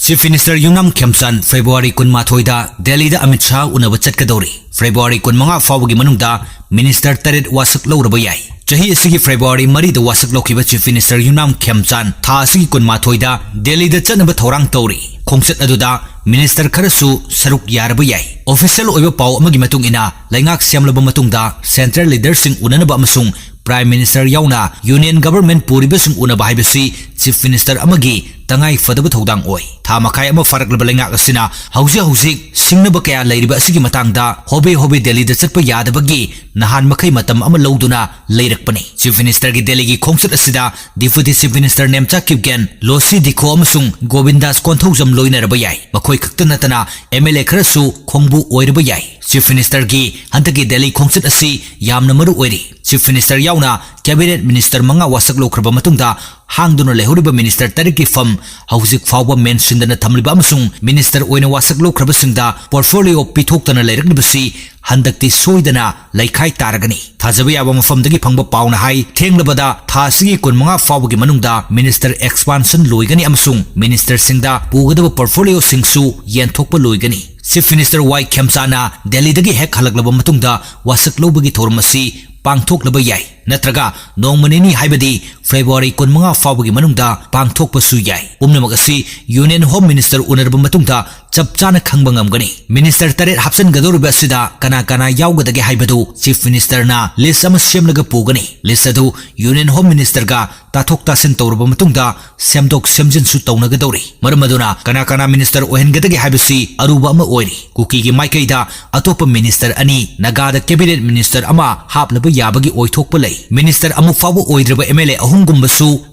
Chief Minister Khemchand February 18 Delhi da Amit Shah unaba chatkadoiri. February 15 fawagi manungda Minister Taret wasak lawraba yai. Chahi asigi February mari da wasak lawkiba Chief Minister Khemchand tha asigi 15 da Delhi da chatnaba thorang tawri. Khongchat aduda Minister kharasu saruk yaraba yai. Official oiba paw amagi matung ina laingak siamlaba matungda Central Leaders sing unanaba amasung Prime Minister yauna Union Government puribasung unaba haibasi Chief Minister amagi tangai fadaba thodang oi. Tha makai ama faraklaba laingak asina hausi singnaba kaya lairiba asigi matangda hobe Delhi da chatpa yadabagi nahan makai matam ama lawduna leirakpani. Chief Minister gi Delhi gi khongchat asida Deputy Chief Minister Nemcha Kipgen Losi Dikho amasung Govindas Konthojam loinaraba yai. Makhoi khakta natana MLA kharasu khongbu oiraba yai. Chief Minister gi hantagi Delhi khongchat asi yamna maru oiri. Chief Minister yauna Cabinet Minister manga wasak lokraba matungda hangduna lehuriba Minister tariki fam hauzik fawba menshindana thamliba amasung Minister oina wasak lokraba singda portfolio pithoktana leiraknibasi handakti soidana laikhai taragani. Thajaba yaba mafamdagi phangba pauna hai thenglabada thasigi 15 fawbagi manungda Minister expansion loigani amasung Minister singda pugadaba portfolio singsu yenthokpa loigani. Chief Minister Khemchand Delhi dagi hek halaklaba matungda wasak lobagi thormasi pangthok laba yai natraga nongmanini haibadi February 15 fawbagi manungda pangthok pasu yai. Umnamagasi Union Home Minister unarba matungda chapchana khangba ngamgani. Minister taret hapsan gadoriba asida kana yawgadagi haibadu Chief Minister na list ama semlaga pugani. List adu Union Home Minister ga tathok tasin tawraba matungda semdok semjin su tawnagadori. Maramaduna kana minister ohengadagi haibasi aruba ama oiri. Kuki gi maikaida atopa minister ani nagada cabinet minister ama haplaba yabagi oithokpa lay. Minister amu fawo oidraba MLA ahungumbasu